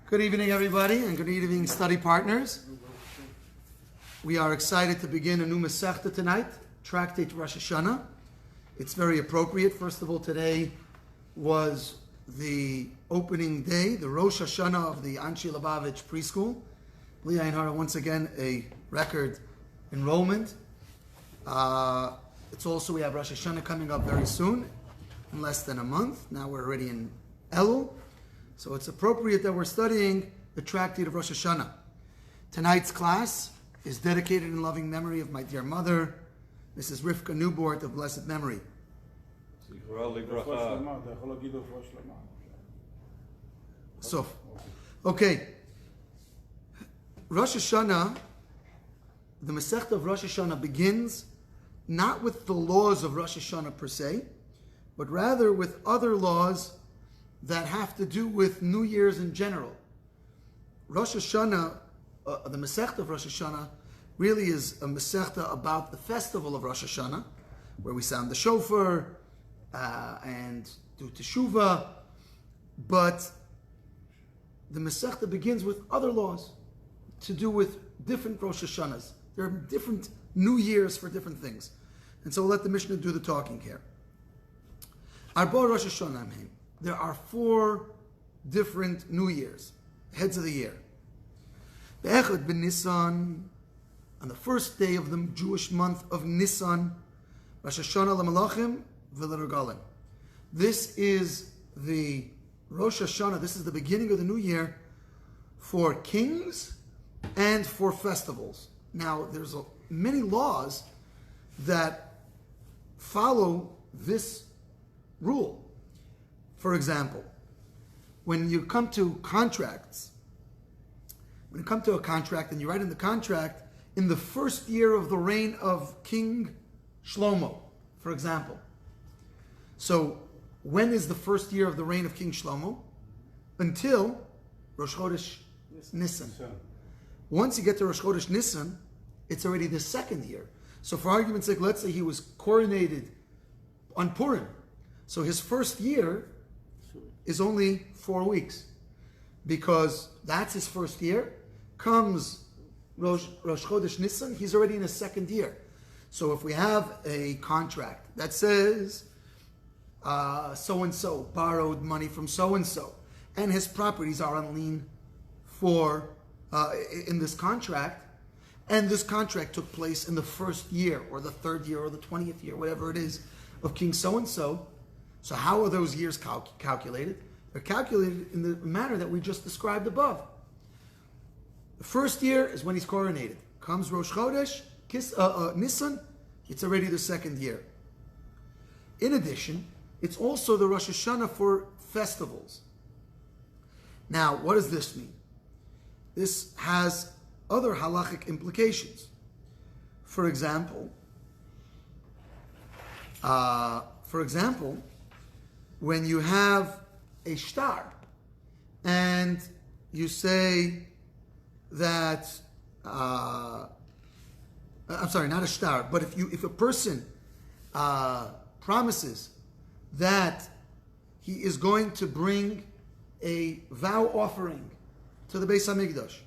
Good evening, everybody, and good evening, study partners. We are excited to begin a new Masechta tonight, Tractate Rosh Hashanah. It's very appropriate. First of all, today was the opening day, the Rosh Hashanah of the Anshi Lubavitch preschool. Bli Ayin Hara, once again, a record enrollment. It's also, we have Rosh Hashanah coming up very soon, in less than a month. Now we're already in Elul. So it's appropriate that we're studying the Tractate of Rosh Hashanah. Tonight's class is dedicated in loving memory of my dear mother, Mrs. Rivka Newbort of blessed memory. So, okay. Rosh Hashanah, the Masechta of Rosh Hashanah begins not with the laws of Rosh Hashanah per se, but rather with other laws that have to do with New Year's in general. Rosh Hashanah, the Masechta of Rosh Hashanah, really is a Masechta about the festival of Rosh Hashanah, where we sound the shofar and do teshuvah. But the Masechta begins with other laws to do with different Rosh Hashanahs. There are different New Years for different things. And so we'll let the Mishnah do the talking here. Arba Rosh Hashanah. There are 4 different New Years, heads of the year. Be'echad ben Nisan, on the first day of the Jewish month of Nisan, Rosh Hashanah l'malachim v'leregalim. This is the Rosh Hashanah, this is the beginning of the new year for kings and for festivals. Now, there's many laws that follow this rule. For example, when you come to contracts, when you come to a contract and you write in the contract, in the first year of the reign of King Shlomo, for example. So, when is the first year of the reign of King Shlomo? Until Rosh Chodesh Nisan. Once you get to Rosh Chodesh Nisan, it's already the second year. So for argument's sake, let's say he was coronated on Purim. So his first year is only 4 weeks. Because that's his first year. Comes Rosh Chodesh Nisan, he's already in his second year. So if we have a contract that says so-and-so borrowed money from so-and-so, and his properties are on lien for in this contract, and this contract took place in the first year, or the third year, or the 20th year, whatever it is, of King so-and-so. So how are those years calculated? They're calculated in the manner that we just described above. The first year is when he's coronated. Comes Rosh Chodesh, Nisan, it's already the second year. In addition, it's also the Rosh Hashanah for festivals. Now, what does this mean? This has other halachic implications. For example, when you have a shtar and you say that, I'm sorry, not a shtar, but if a person promises that he is going to bring a vow offering to the Beis HaMikdash,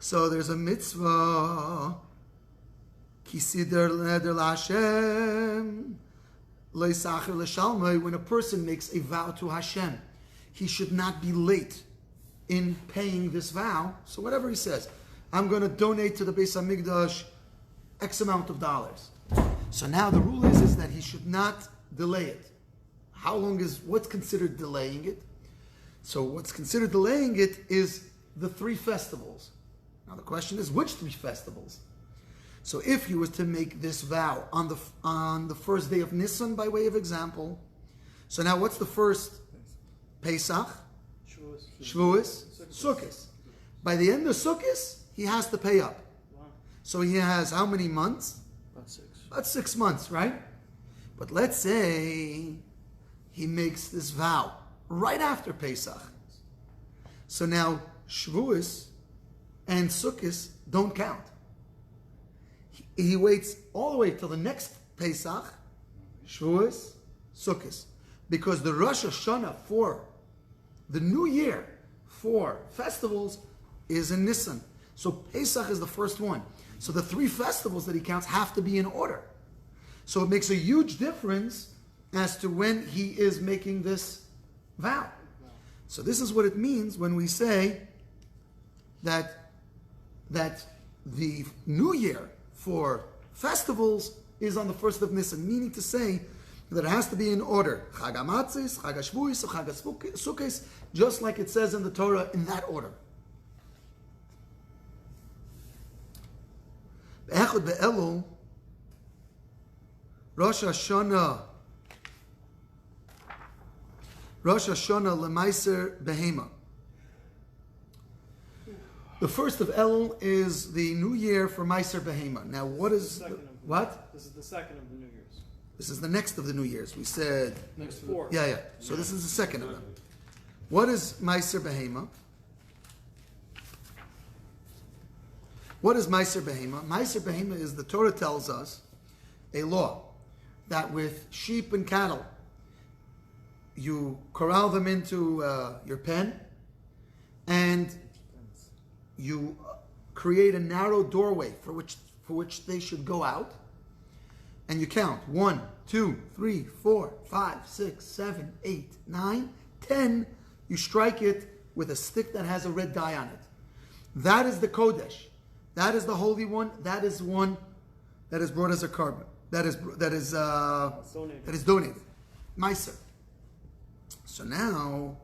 so there's a mitzvah, Kisider Neder LaHashem, Leisacher L'Shalmei, when a person makes a vow to Hashem, he should not be late in paying this vow. So whatever he says, I'm going to donate to the Beis HaMikdash X amount of dollars. So now the rule is that he should not delay it. What's considered delaying it? So what's considered delaying it is the 3 festivals. Now the question is, which 3 festivals? So if he was to make this vow on the first day of Nisan, by way of example, so now what's the first? Pesach, Shavuos, Sukkot. By the end of Sukkot, he has to pay up. So he has how many months? About 6 months, right? But let's say he makes this vow right after Pesach. So now Shavuos and Sukkot don't count. He waits all the way till the next Pesach, Shavuos, Sukkot. Because the Rosh Hashanah for the new year for festivals is in Nisan. So Pesach is the first one. So the 3 festivals that he counts have to be in order. So it makes a huge difference as to when he is making this vow. So this is what it means when we say that the new year for festivals is on the 1st of Nisan, meaning to say that it has to be in order. Chag HaMatzos, Chag HaShavuos, Chag HaSukkos, just like it says in the Torah, in that order. Be'echad be'elul, Rosh Hashanah Lemaiser Behema. The first of Elul is the new year for Meiser Behema. Now, what is what? This is the second of the New Year's. This is the next of the New Year's. We said Next 4. Yeah. So this is the second of them. What is Meiser Behema? What is Meiser Behema? Meiser Behema is, the Torah tells us, a law that with sheep and cattle, you corral them into your pen, and you create a narrow doorway for which they should go out, and you count 1, 2, 3, 4, 5, 6, 7, 8, 9, 10. You strike it with a stick that has a red dye on it. That is the Kodesh. That is the Holy One. That is one that is brought as a carbon. That is donated. Meiser. So now,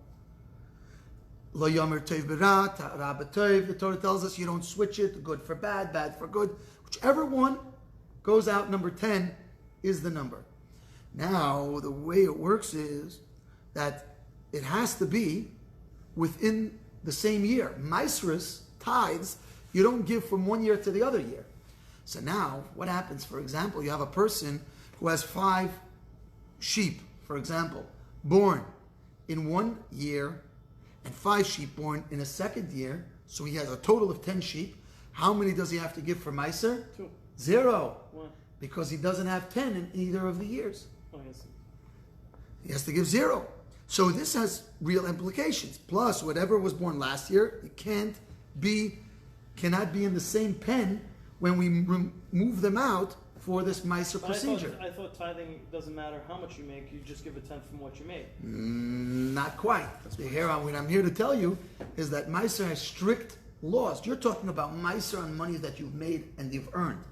Lo Yomer Tov Berat, Ra B'Tov, the Torah tells us you don't switch it, good for bad, bad for good. Whichever one goes out, number 10 is the number. Now, the way it works is that it has to be within the same year. Meiseris, tithes, you don't give from one year to the other year. So now, what happens? For example, you have a person who has 5 sheep, for example, born in 1 year, and 5 sheep born in a second year. So he has a total of 10 sheep. How many does he have to give for Meiser? 2. 0. 1. Because he doesn't have 10 in either of the years. Oh, yes. He has to give 0. So this has real implications. Plus, whatever was born last year, it cannot be in the same pen when we move them out for this Meiser procedure. I thought tithing doesn't matter how much you make, you just give a tenth from what you made. Not quite. What I'm here to tell you is that Meiser has strict laws. You're talking about Meiser on money that you've made and you've earned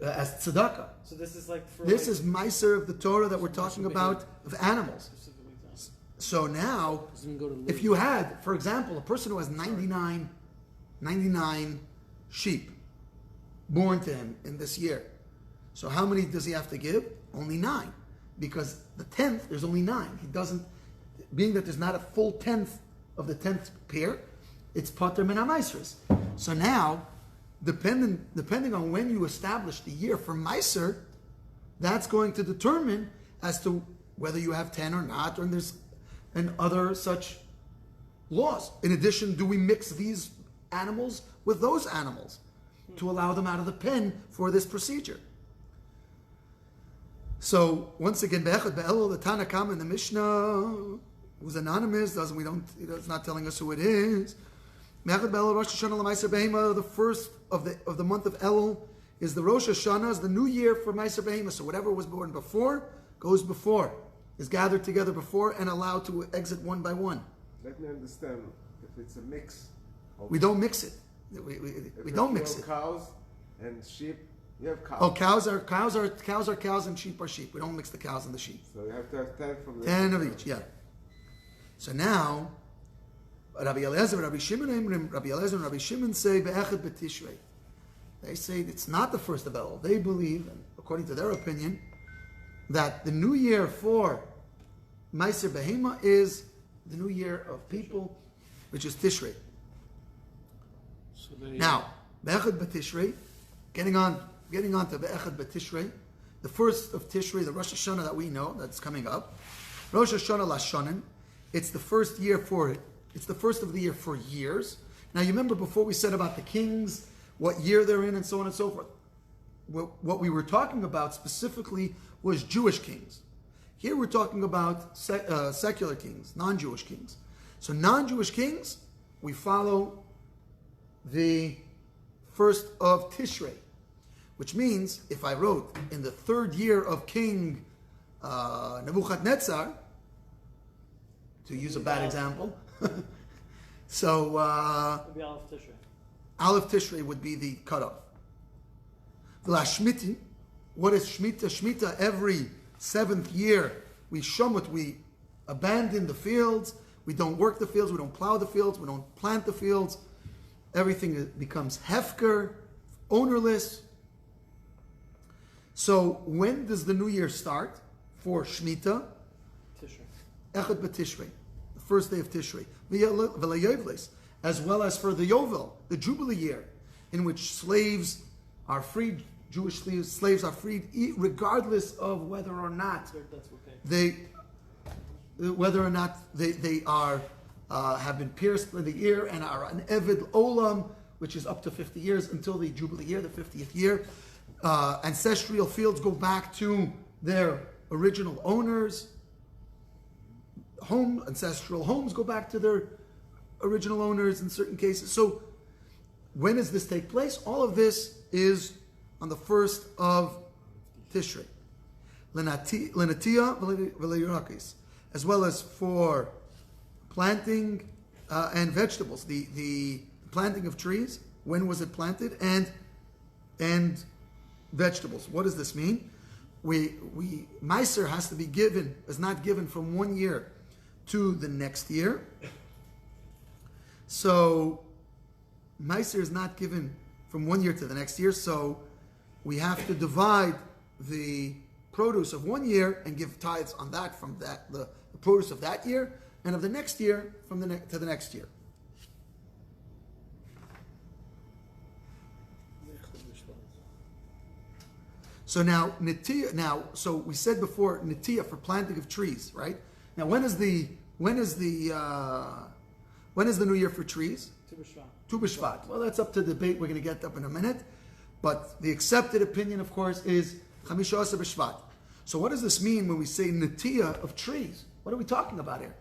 as tzedakah. So this is like for this is Meiser of the Torah that we're talking about of animals. So now, if you had, for example, a person who has 99 sheep born to him in this year, so how many does he have to give? Only 9. Because the 10th, there's only 9. He doesn't, being that there's not a full 10th of the 10th pair, it's pater min ha-meiseres. So now, depending on when you establish the year for Meiser, that's going to determine as to whether you have 10 or not, and other such laws. In addition, do we mix these animals with those animals to allow them out of the pen for this procedure? So once again, Be'echad Be'elul, the Tana Kama in the Mishnah, who's anonymous, it's not telling us who it is. Be'echad Be'elul Rosh Hashanah L'Maiser Behema, the first of the month of Elul is the Rosh Hashanah, is the new year for Meiser Behema. So whatever was born before goes before, is gathered together before and allowed to exit one by one. Let me understand. If it's a mix, We don't mix it. We don't mix it. Cows and sheep. You have cows. Oh, cows are cows and sheep are sheep. We don't mix the cows and the sheep. So you have to have 10 from the 10 of each, yeah. So now, Rabbi Eliezer and Rabbi Shimon say Be'echad B'Tishrei. They say it's not the first of Elul. They believe, and according to their opinion, that the new year for Meiser Behema is the new year of people, which is Tishrei. Now, Be'echad B'Tishrei, getting on to Be'echad B'Tishrei, the first of Tishrei, the Rosh Hashanah that we know, that's coming up. Rosh Hashanah Lashonim, it's the first year for it. It's the first of the year for years. Now, you remember before we said about the kings, what year they're in, and so on and so forth. What we were talking about specifically was Jewish kings. Here we're talking about secular kings, non-Jewish kings. So non-Jewish kings, we follow the first of Tishrei, which means if I wrote in the 3rd year of King Nebuchadnezzar, to use a bad example, so It'd be Aleph Tishrei. Aleph Tishrei would be the cutoff. V'la Shmiti, what is Shmita? Shmita, every 7th year, we shomut, we abandon the fields, we don't work the fields, we don't plow the fields, we don't plant the fields. Everything becomes hefker, ownerless. So when does the new year start for Shemitah? Tishrei. Echad b'Tishrei, the first day of Tishrei. V'layovles, as well as for the Yovel, the Jubilee year, in which slaves are freed, Jewish slaves are freed, regardless of whether or not That's okay. they are have been pierced by the ear and are an Eved Olam, which is up to 50 years until the Jubilee year, the 50th year. Ancestral fields go back to their original owners. Ancestral homes go back to their original owners in certain cases. So when does this take place? All of this is on the 1st of Tishrei. Lenatia v'leyirakis, as well as for planting and vegetables. The planting of trees, when was it planted? And vegetables. What does this mean? Meiser has to be given, is not given from 1 year to the next year. So Meiser is not given from 1 year to the next year. So we have to divide the produce of 1 year and give tithes on that from that the produce of that year, and of the next year from to the next year. So now Nitiya. So we said before Nitiya for planting of trees, right? Now when is the new year for trees? Tu B'Shvat. Well, that's up to debate. We're going to get up in a minute, but the accepted opinion, of course, is Chamisha Asar B'Shvat. So what does this mean when we say Nitiya of trees? What are we talking about here?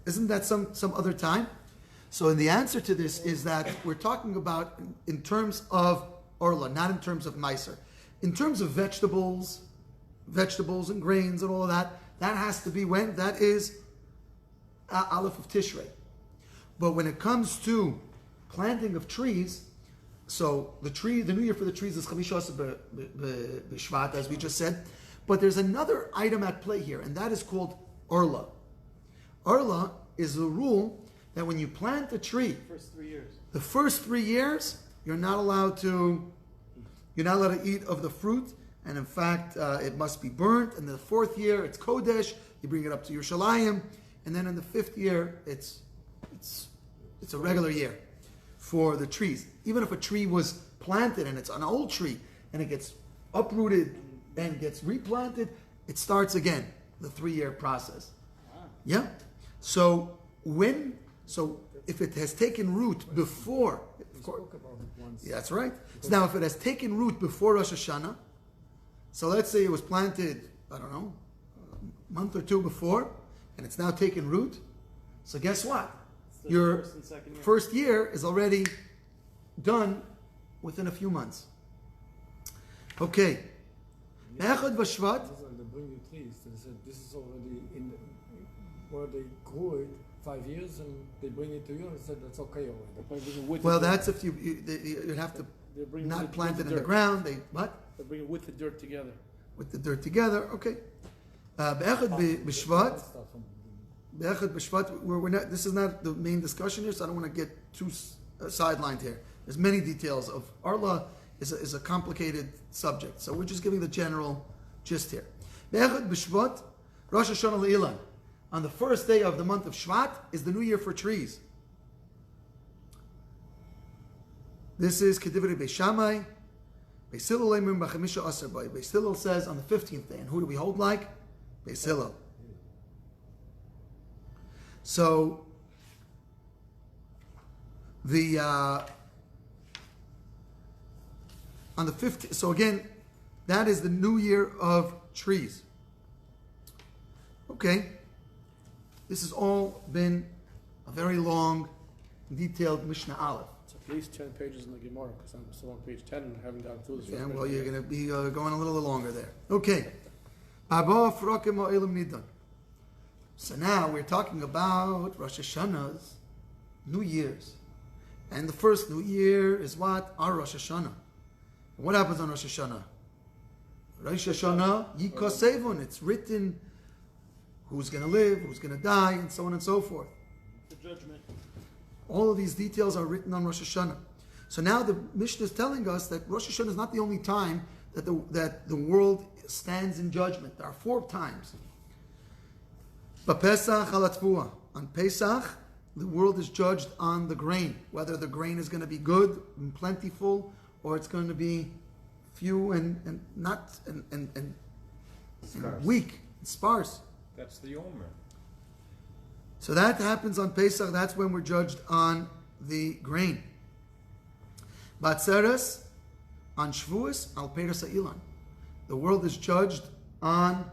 Isn't that some other time? So the answer to this is that we're talking about in terms of Orla, not in terms of Meiser. In terms of vegetables and grains and all of that, that has to be when? That is Aleph of Tishrei. But when it comes to planting of trees, so the new year for the trees is Chamisha Asar B'Shvat, as we just said. But there's another item at play here, and that is called Orla. Orla is the rule that when you plant a tree, the first 3 years, you're not allowed to eat of the fruit, and in fact, it must be burnt. And the 4th year, it's Kodesh. You bring it up to Yerushalayim, and then in the 5th year, it's a regular year for the trees. Even if a tree was planted and it's an old tree and it gets uprooted and gets replanted, it starts again, the 3-year process. Yeah. So if it has taken root before, yeah, that's right. So now if it has taken root before Rosh Hashanah, so let's say it was planted, I don't know, a month or 2 before, and it's now taken root. So guess what? Your first year is already done within a few months. Okay. Echad B'Shvat. They bring you trees. They said this is already in where they grew it 5 years, and they bring it to you and said that's okay already. Well, that's if you'd have to not plant it in the ground. They bring it with the dirt together. With the dirt together. Okay. Be'echad B'Shvat. Be'echad B'Shvat. We're not. This is not the main discussion here, so I don't want to get too sidelined here. There's many details of Arla. Is a complicated subject, so we're just giving the general gist here. Be'echad B'Shvat, Rosh Hashanah Le'ilan. On the first day of the month of Shvat is the new year for trees. This is Kedivri Beis Shammai. Beis Hillel Leimim B'Chamisha Asar Bay. Beis Hillel says on the 15th day, and who do we hold like? Beis Hillel. So on the 15th, so again, that is the new year of trees. Okay. This has all been a very long detailed Mishnah Aleph. It's at least 10 pages in the Gemara because I'm still on page 10 and haven't gotten through this. Yeah, well, you're going to be going a little longer there. Okay. So now we're talking about Rosh Hashanah's New Year's. And the first New Year is what? Our Rosh Hashanah. And what happens on Rosh Hashanah? Rosh Hashanah, Yikosevon. It's written who's going to live, who's going to die, and so on and so forth. The judgment. All of these details are written on Rosh Hashanah. So now the Mishnah is telling us that Rosh Hashanah is not the only time that the world stands in judgment. There are 4 times. B'Pesach halatfuah. On Pesach, the world is judged on the grain, whether the grain is going to be good and plentiful, or it's going to be few and not and weak and sparse. That's the Omer. So that happens on Pesach. That's when we're judged on the grain. Batzeres, on Shavuos, al Peres Ha'ilan. The world is judged on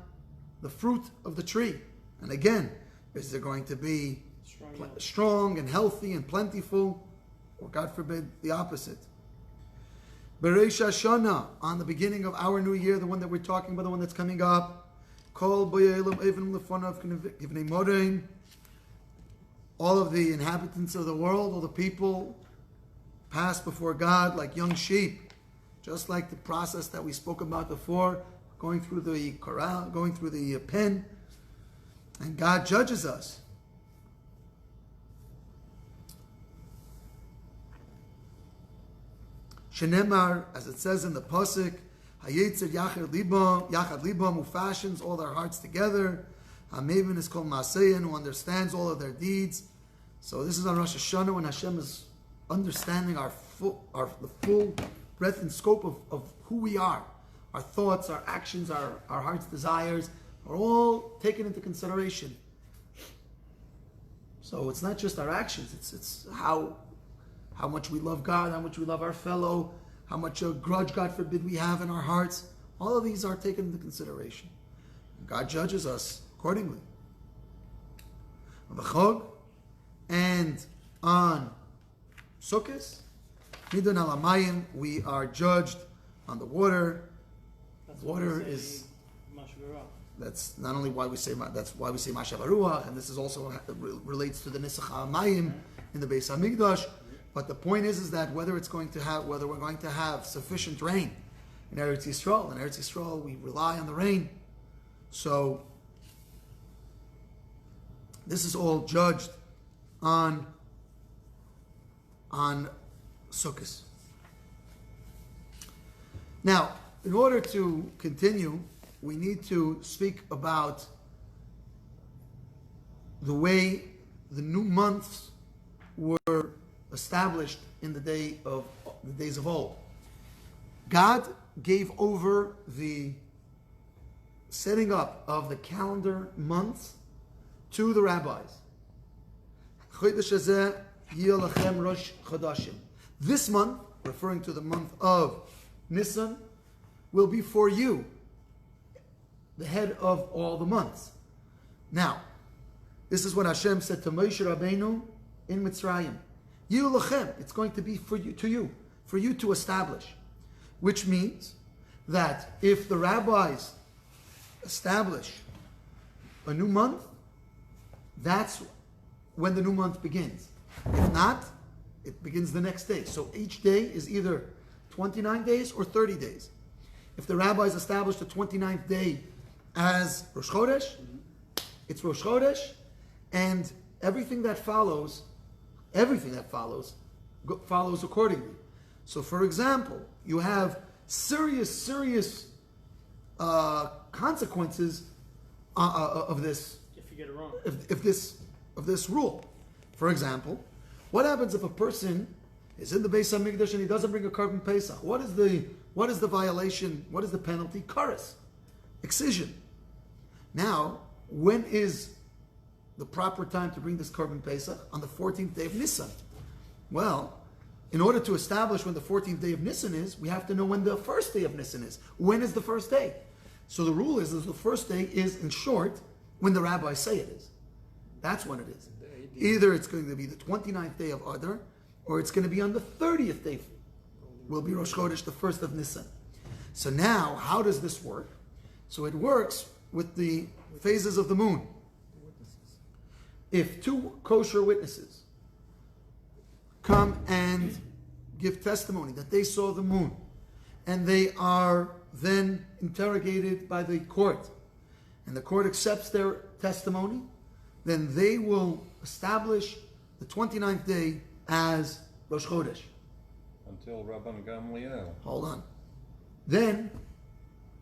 the fruit of the tree. And again, is there going to be strong and healthy and plentiful, or God forbid, the opposite? Beresh Hashanah, on the beginning of our new year, the one that we're talking about, the one that's coming up. Kol boyelim even lefonav givnei morein. All of the inhabitants of the world, all the people, pass before God like young sheep, just like the process that we spoke about before, going through the corral, going through the pen, and God judges us. Shenemar, as it says in the pasuk, Hayetzer yachad libam, who fashions all their hearts together. Hamevin is called Maseyan, who understands all of their deeds. So this is on Rosh Hashanah when Hashem is understanding the full breadth and scope of who we are. Our thoughts, our actions, our heart's desires are all taken into consideration. So it's not just our actions, it's how much we love God, how much we love our fellow, how much a grudge, God forbid, we have in our hearts. All of these are taken into consideration. God judges us accordingly. On the Chog and on Sukkot, Midon Alamayim, we are judged on the water. Water is, that's not only why we say, that's why we say Mashav HaRuach, and this is also relates to the Nisach HaMayim in the Beis HaMikdash. But the point is that whether we're going to have sufficient rain in Eretz Yisrael. In Eretz Yisrael, we rely on the rain. So this is all judged on Sukkot. Now, in order to continue, we need to speak about the way the new months were established in the days of old. God gave over the setting up of the calendar months to the rabbis. This month, referring to the month of Nisan, will be for you the head of all the months. Now, this is what Hashem said to Moshe Rabbeinu in Mitzrayim. It's going to be for you to establish. Which means that if the rabbis establish a new month, that's when the new month begins. If not, it begins the next day. So each day is either 29 days or 30 days. If the rabbis establish the 29th day as Rosh Chodesh, it's Rosh Chodesh, and everything that follows follows accordingly. So, for example, you have serious consequences of this. If you get it wrong. Of this rule. For example, what happens if a person is in the Beis HaMikdash and he doesn't bring a carbon Pesach? What is the violation? What is the penalty? Karas, excision. Now, when is the proper time to bring this carbon Pesach? On the 14th day of Nisan. Well, in order to establish when the 14th day of Nisan is, we have to know when the first day of Nisan is. When is the first day? So the rule is the first day is, in short, when the rabbis say it is. That's when it is. Either it's going to be the 29th day of Adar, or it's going to be on the 30th day. Will be Rosh Chodesh, the 1st of Nisan. So now, how does this work? So it works with the phases of the moon. If two kosher witnesses come and give testimony that they saw the moon, and they are then interrogated by the court, and the court accepts their testimony, then they will establish the 29th day as Rosh Chodesh. Until Rabban Gamliel. Hold on. Then,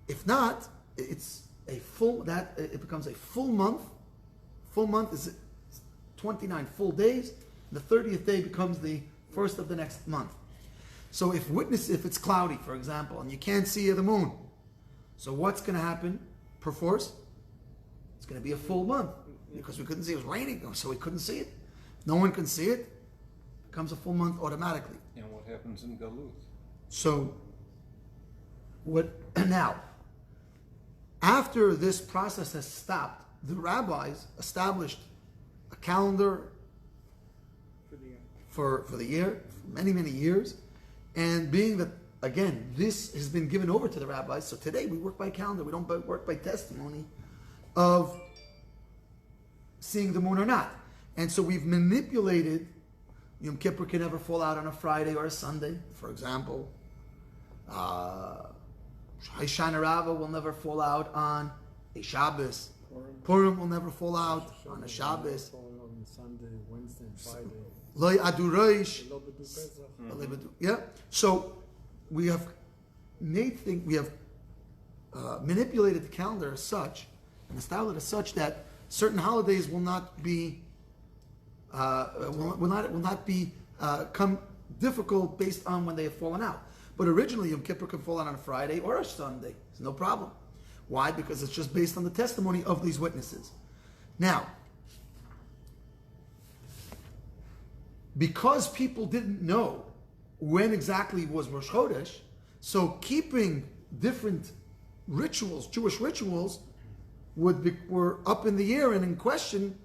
if not, it becomes a full month. Full month is 29 full days. The 30th day becomes the first of the next month. So if it's cloudy, for example, and you can't see the moon, so what's going to happen? Perforce, it's going to be a full month because we couldn't see. It was raining, so we couldn't see it. No one can see it. It becomes a full month automatically. And what happens in Galut? So, now? After this process has stopped, the rabbis established a calendar for the year, for many, many years. And being that, again, this has been given over to the rabbis, so today we work by calendar. We don't work by testimony of seeing the moon or not. And so we've manipulated. Yom Kippur can never fall out on a Friday or a Sunday, for example. Hoshana Rabbah will never fall out on a Shabbos. Purim will never fall out on a Shabbos. On Sunday, Wednesday, and Friday. Loi Adu Rosh. Lo bedu Pesach. Yeah. So we have manipulated the calendar as such and established as such that certain holidays will not be come difficult based on when they have fallen out. But originally Yom Kippur can fall out on a Friday or a Sunday. It's no problem. Why? Because it's just based on the testimony of these witnesses. Now, because people didn't know when exactly was Rosh Chodesh, so keeping different rituals, Jewish rituals, were up in the air and in question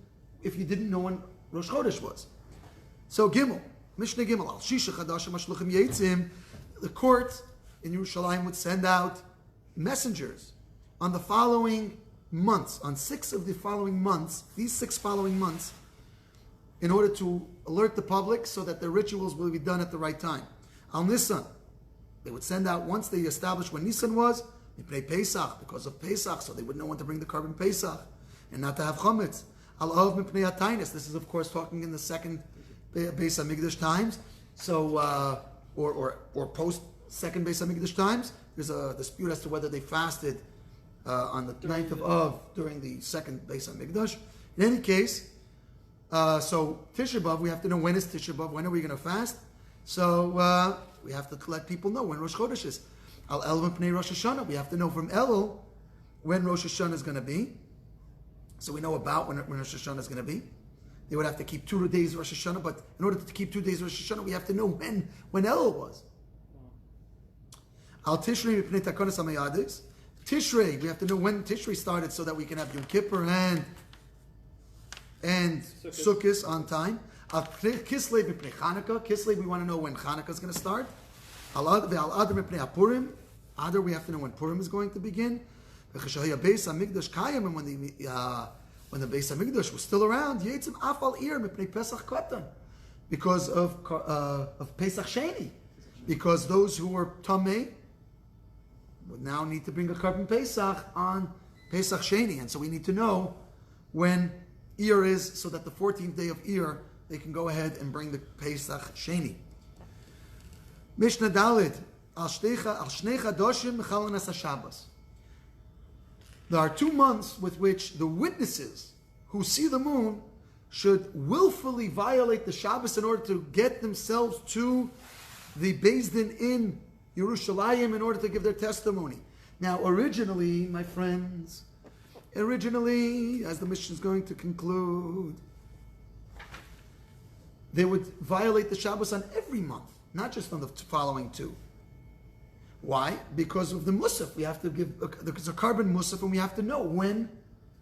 if you didn't know when Rosh Chodesh was. So Gimel, Mishnah Gimel, Al Shisha Chadashim Ashluchim Yetzim, the court in Yerushalayim would send out messengers on the following months, on 6 of the following months, these 6 following months, in order to alert the public so that the rituals will be done at the right time. Al Nisan, they would send out once they established when Nisan was, Mipnei Pesach, because of Pesach, so they would know when to bring the carbon Pesach and not to have chametz. Al Av Mipnei Atainis, this is of course talking in the second Beis HaMikdash times, so or post second Beis HaMikdash times. There's a dispute as to whether they fasted on the 9th of Av during the second Beis HaMikdash. In any case, so Tisha B'Av, we have to know when is Tisha B'Av, when are we going to fast? So we have to let people know when Rosh Chodesh is. Al Elul Pnei Rosh Hashanah, we have to know from Elul when Rosh Hashanah is going to be. So we know about when Rosh Hashanah is going to be. They would have to keep 2 days Rosh Hashanah, but in order to keep 2 days Rosh Hashanah, we have to know when Elul was. Al Tishrei Pnei Takonos HaMayadis. Tishrei, we have to know when Tishrei started so that we can have Yom Kippur and Sukkot on time. Al Kislev Mipnei Chanukah. Kislev, we want to know when Chanukah is going to start. Al Adar Mipnei HaPurim. Adar, we have to know when Purim is going to begin. V'chashahaya Beis HaMikdash Kayim, and when the Beis HaMikdash was still around, Yetzim Afal Ir Mipnei Pesach Katan, because of Pesach Sheni, because those who were Tamei would now need to bring a carbon Pesach on Pesach Sheni, and so we need to know when Ir is, so that the 14th day of Ir they can go ahead and bring the Pesach Sheni. Mishnah Dalid Al Shnei Chadoshim Mechalanas HaShabbos. There are 2 months with which the witnesses who see the moon should willfully violate the Shabbos in order to get themselves to the Beis Din in Yerushalayim in order to give their testimony. Now, originally, my friends, as the Mishnah is going to conclude, they would violate the Shabbos on every month, not just on the following 2. Why? Because of the Musaf. We have to give, there's a carbon Musaf, and we have to know when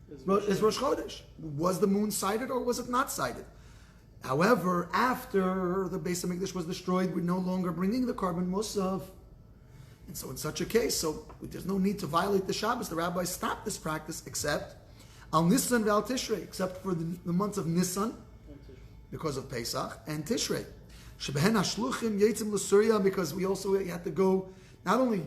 is Rosh Chodesh. Was the moon sighted or was it not sighted? However, after the Beis HaMikdash was destroyed, we're no longer bringing the carbon musaf. And so in such a case, so there's no need to violate the Shabbos. The rabbis stopped this practice except Al Nisan Val Tishrei, except for the months of Nisan, because of Pesach, and Tishrei. Shebehen Hashluchim Yetzim L'Surya, because we also had to go, not only,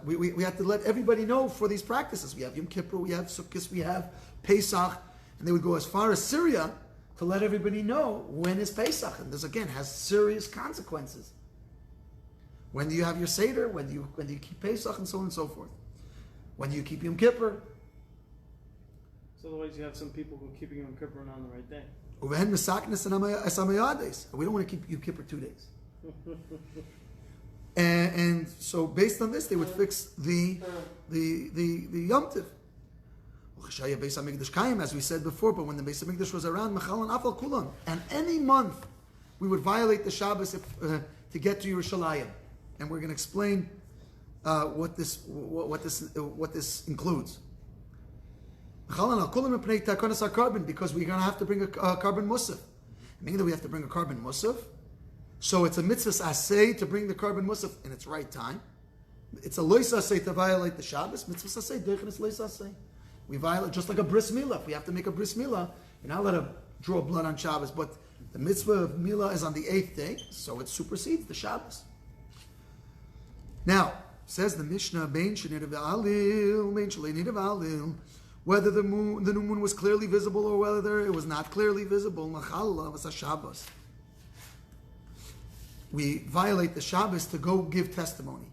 we had to let everybody know for these practices. We have Yom Kippur, we have Sukkot, we have Pesach, and they would go as far as Syria to let everybody know when is Pesach. And this again has serious consequences. When do you have your Seder? When do you keep Pesach, and so on and so forth? When do you keep Yom Kippur? So otherwise you have some people who are keeping Yom Kippur on the right day. Uvehen Mesaknes and Amayades. We don't want to keep Yom Kippur 2 days. and so based on this, they would fix the Yom Tiv. As we said before, but when the Beis HaMikdash was around, and any month we would violate the Shabbos to get to Yerushalayim, and we're going to explain what this includes. Because we're going to have to bring a carbon musaf, meaning that we have to bring a carbon musaf. So it's a mitzvah asay to bring the carbon musaf in its right time. It's a lois asay to violate the Shabbos. Mitzvah asay, doichen lois asay. We violate, just like a bris milah. If we have to make a bris milah, you're not allowed to draw blood on Shabbos, but the mitzvah of milah is on the 8th day, so it supersedes the Shabbos. Now, says the Mishnah, bein shenidav alil, bein shalenidav alil, whether the new moon was clearly visible or whether it was not clearly visible, machalla was a Shabbos. We violate the Shabbos to go give testimony.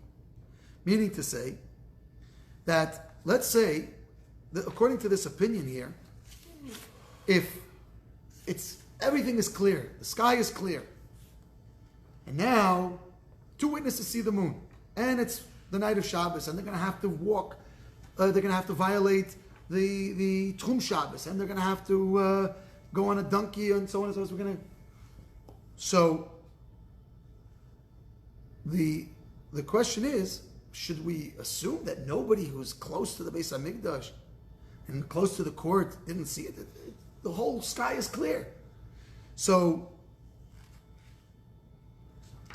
Meaning to say that, let's say, according to this opinion here, if everything is clear, the sky is clear, and now 2 witnesses see the moon, and it's the night of Shabbos, and they're going to have to walk, they're going to have to violate the Tchum Shabbos, and they're going to have to go on a donkey, and so on and so forth. So the question is, should we assume that nobody who's close to the Beis HaMikdash and close to the court didn't see it? The whole sky is clear. So,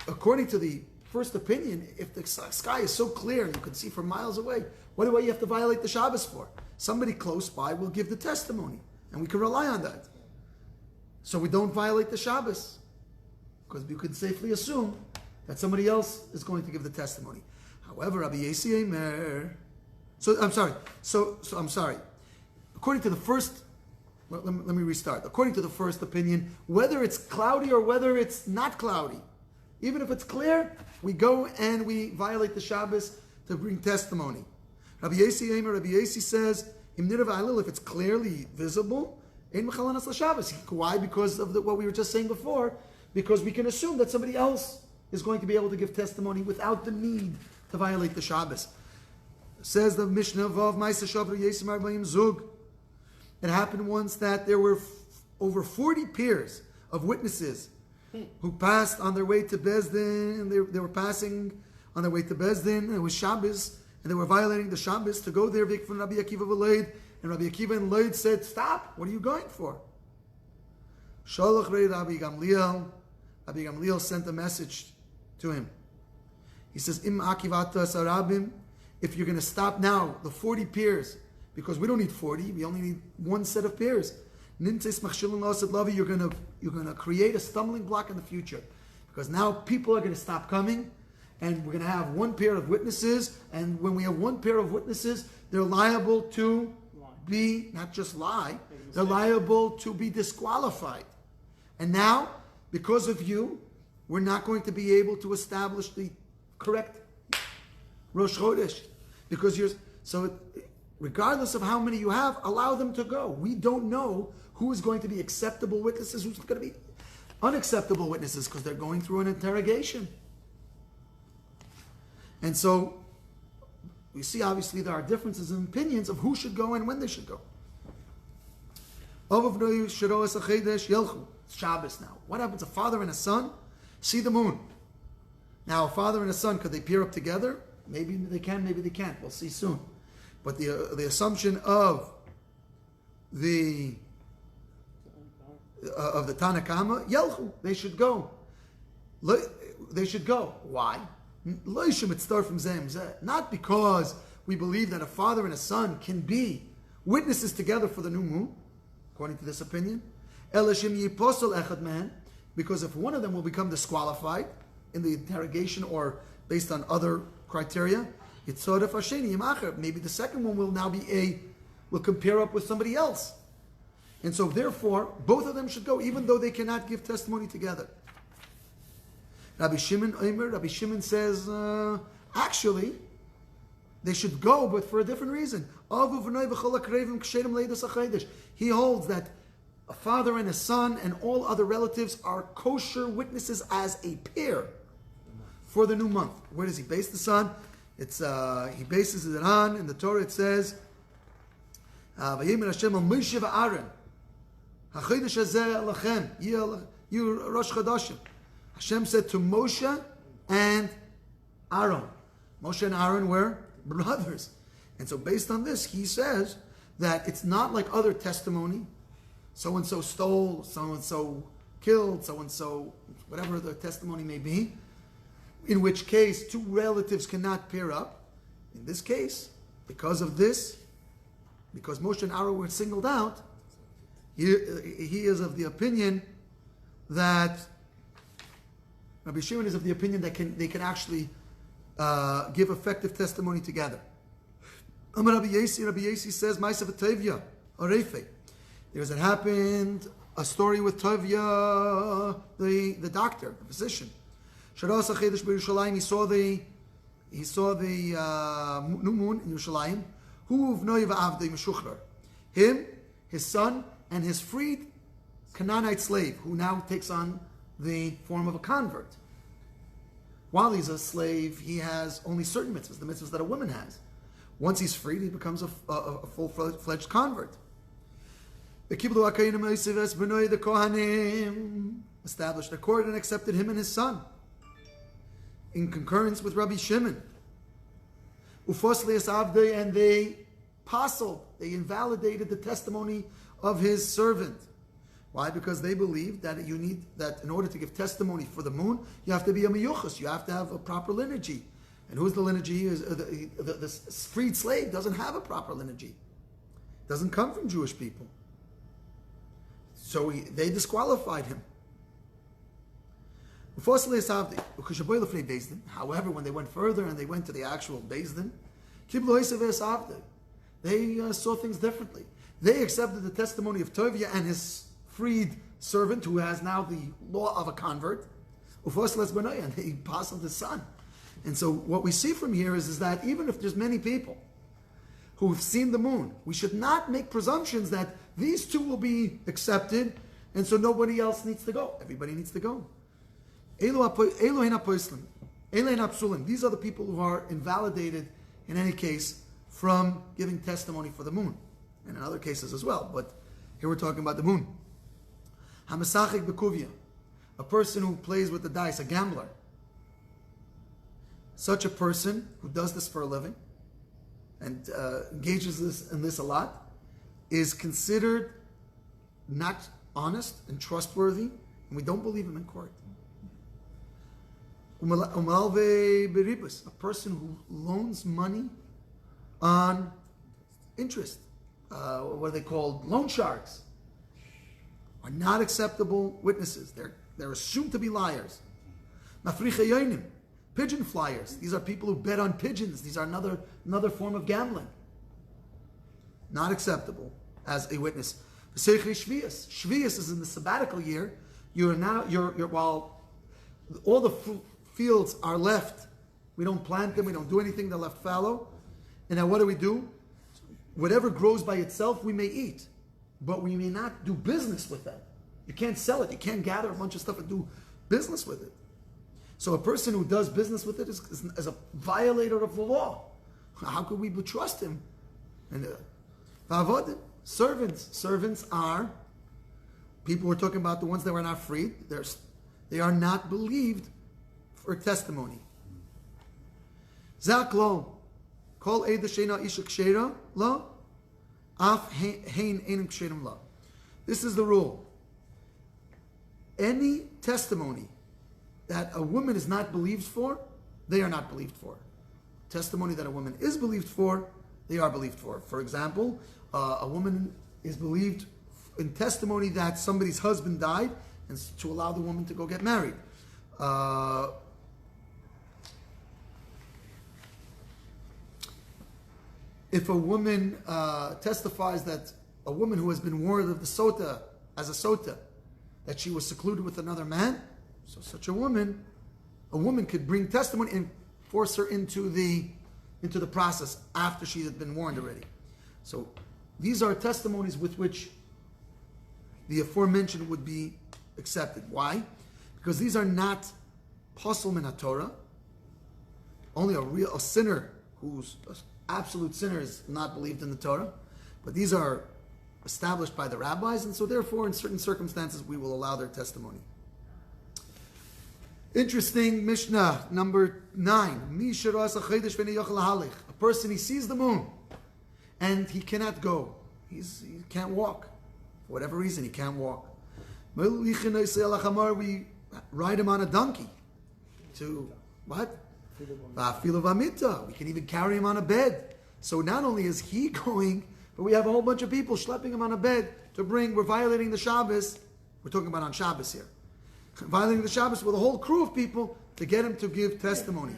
according to the first opinion, if the sky is so clear and you can see from miles away, what do you have to violate the Shabbos for? Somebody close by will give the testimony, and we can rely on that. So we don't violate the Shabbos, because we could safely assume that somebody else is going to give the testimony. However, Rabbi Yesi Eimer. I'm sorry. According to the first, let me restart. According to the first opinion, whether it's cloudy or whether it's not cloudy, even if it's clear, we go and we violate the Shabbos to bring testimony. Rabbi Yesi Eimer, Rabbi Yesi says, if it's clearly visible, why? Because of what we were just saying before, because we can assume that somebody else is going to be able to give testimony without the need to violate the Shabbos. Says the Mishnah of Ma'aseh Shabra Yesim Arbaim Zug. It happened once that there were over 40 pairs of witnesses who passed on their way to Bezdin, and they were passing on their way to Bezdin, and it was Shabbos, and they were violating the Shabbos to go there. From Rabbi Akiva V'Leid, and Rabbi Akiva and Leid said, "Stop! What are you going for?" Shalach Rei Rabbi Gamliel. Rabbi Gamliel sent a message to him. He says, "Im Akivata Sarabim." If you're going to stop now, the 40 pairs, because we don't need 40, we only need one set of pairs. You're going to create a stumbling block in the future, because now people are going to stop coming, and we're going to have one pair of witnesses, and when we have one pair of witnesses, they're liable to be, not just lie, they're liable to be disqualified. And now, because of you, we're not going to be able to establish the correct Rosh Chodesh, because regardless of how many you have, allow them to go. We don't know who is going to be acceptable witnesses, who's going to be unacceptable witnesses, because they're going through an interrogation. And so, we see obviously there are differences in opinions of who should go and when they should go. It's Shabbos now. What happens? A father and a son see the moon. Now, a father and a son, could they pair up together? Maybe they can, maybe they can't. We'll see soon. But the assumption of the of the Tanakama, Yelchu, they should go. They should go. Why? Not because we believe that a father and a son can be witnesses together for the new moon, according to this opinion. Because if one of them will become disqualified in the interrogation or based on other criteria, maybe the second one will now will compare up with somebody else. And so therefore, both of them should go, even though they cannot give testimony together. Rabbi Shimon says, actually, they should go, but for a different reason. He holds that a father and a son and all other relatives are kosher witnesses as a pair for the new month. Where does he base the son? It's he bases it on, in the Torah it says, Vayemer Hashem al Moshe v'Aaron, HaChodesh hazeh lachem, you Rosh Chodashim. Hashem said to Moshe and Aaron. Moshe and Aaron were brothers. And so based on this, he says that it's not like other testimony. So-and-so stole, so-and-so killed, so-and-so, whatever the testimony may be, in which case two relatives cannot pair up. In this case, because of this, because Moshe and Aaron were singled out, he is of the opinion that Rabbi Shimon is of the opinion that they can actually give effective testimony together. Rabbi Yasi says, Ma'aseh v'Tovia, Arefe. There's a story with Tovia, the doctor, the physician. He saw the new moon in Yerushalayim. Him, his son, and his freed Canaanite slave, who now takes on the form of a convert. While he's a slave, he has only certain mitzvahs, the mitzvahs that a woman has. Once he's freed, he becomes a full-fledged convert. The Kohanim established a court and accepted him and his son, in concurrence with Rabbi Shimon. And they invalidated the testimony of his servant. Why? Because they believed that in order to give testimony for the moon, you have to be a miyuchas, you have to have a proper lineage. And who's the lineage? The freed slave doesn't have a proper lineage. Doesn't come from Jewish people. So they disqualified him. However, when they went further and they went to the actual Beis Din, they saw things differently. They accepted the testimony of Tovia and his freed servant, who has now the law of a convert, and he passed on his son. And so what we see from here is that even if there's many people who've seen the moon, we should not make presumptions that these two will be accepted, and so nobody else needs to go. Everybody needs to go. These are the people who are invalidated in any case from giving testimony for the moon, and in other cases as well. But here we're talking about the moon. Hamasachik bekuvia, a person who plays with the dice, a gambler. Such a person who does this for a living and engages in this a lot is considered not honest and trustworthy, and we don't believe him in court. A person who loans money on interest, what are they called? Loan sharks, are not acceptable witnesses. They're assumed to be liars. Pigeon flyers. These are people who bet on pigeons. These are another form of gambling. Not acceptable as a witness. Shvius. Shvius is in the sabbatical year. While all the fields are left, we don't plant them, we don't do anything, they're left fallow. And now what do? Whatever grows by itself, we may eat, but we may not do business with them. You can't sell it. You can't gather a bunch of stuff and do business with it. So a person who does business with it is a violator of the law. How could we trust him? And servants are people we're talking about, the ones that were not freed. They are not believed for testimony. Zaklo, kol eda sheina isha kshera lo, af hein einam ksherim lo. This is the rule. any testimony that a woman is not believed for, they are not believed for. Testimony that a woman is believed for, they are believed for. For example, a woman is believed in testimony that somebody's husband died, and to allow the woman to go get married. If a woman testifies that a woman who has been warned of the sota, as a sota, that she was secluded with another man, so such a woman could bring testimony and force her into the process after she had been warned already. So these are testimonies with which the aforementioned would be accepted. Why? Because these are not pasul min Torah. Only a sinner who's an absolute sinner is not believed in the Torah. But these are established by the rabbis, and so therefore in certain circumstances we will allow their testimony. Interesting Mishnah number 9. A person, he sees the moon and he cannot go. He can't walk. For whatever reason, he can't walk. We ride him on a donkey to what? We can even carry him on a bed. So not only is he going, but we have a whole bunch of people schlepping him on a bed to bring. We're violating the Shabbos. We're talking about on Shabbos here. Violating the Shabbos with a whole crew of people to get him to give testimony.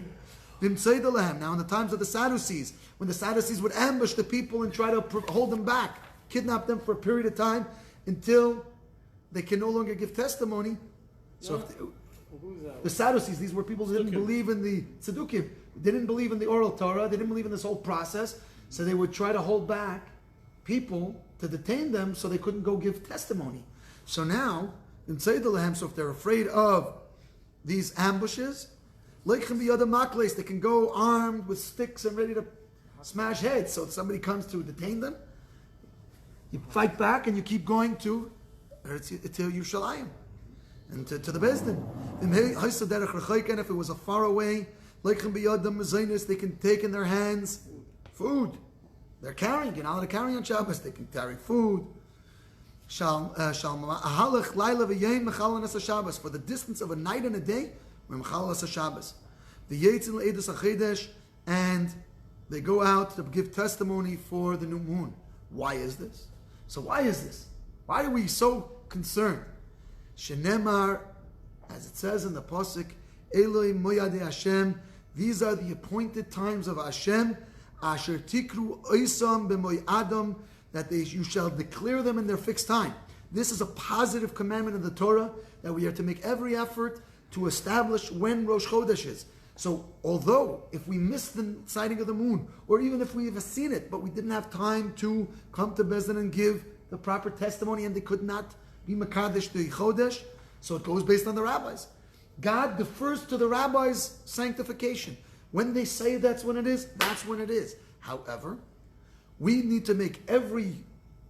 Now in the times of the Sadducees, when the Sadducees would ambush the people and try to hold them back, kidnap them for a period of time until they can no longer give testimony. So the Sadducees, these were people who didn't believe in the Tzedukim. They didn't believe in the oral Torah. They didn't believe in this whole process. So they would try to hold back people to detain them so they couldn't go give testimony. So now, so if they're afraid of these ambushes, they can go armed with sticks and ready to smash heads. So if somebody comes to detain them, you fight back and you keep going to Yerushalayim and to the Beis Din. And if it was a far away, they can take in their hands food. They're carrying, you're not allowed to carry on Shabbos, they can carry food. For the distance of a night and a day, we're Mechal Shabbos. And they go out to give testimony for the new moon. Why is this? So why is this? Why are we so concerned? Shenemar, as it says in the Pasuk, Eloi Moyade Hashem, these are the appointed times of Hashem, Asher Tikru Oisam B'moy Adam, that you shall declare them in their fixed time. This is a positive commandment of the Torah, that we are to make every effort to establish when Rosh Chodesh is. So, although if we miss the sighting of the moon, or even if we have seen it, but we didn't have time to come to Beis Din and give the proper testimony, and they could not be Makadesh the Chodesh, so it goes based on the rabbis. God defers to the rabbis' sanctification. When they say that's when it is, that's when it is. However, we need to make every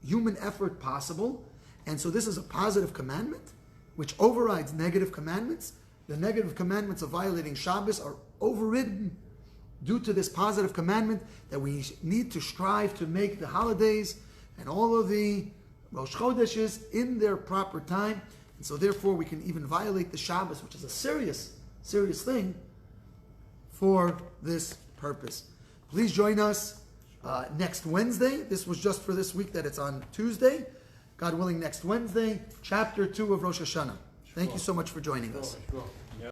human effort possible, and so this is a positive commandment, which overrides negative commandments. The negative commandments of violating Shabbos are overridden due to this positive commandment that we need to strive to make the holidays and all of the Rosh Chodeshes in their proper time. And so therefore we can even violate the Shabbos, which is a serious, serious thing for this purpose. Please join us next Wednesday. This was just for this week that it's on Tuesday. God willing, next Wednesday, chapter 2 of Rosh Hashanah. Thank you so much for joining us.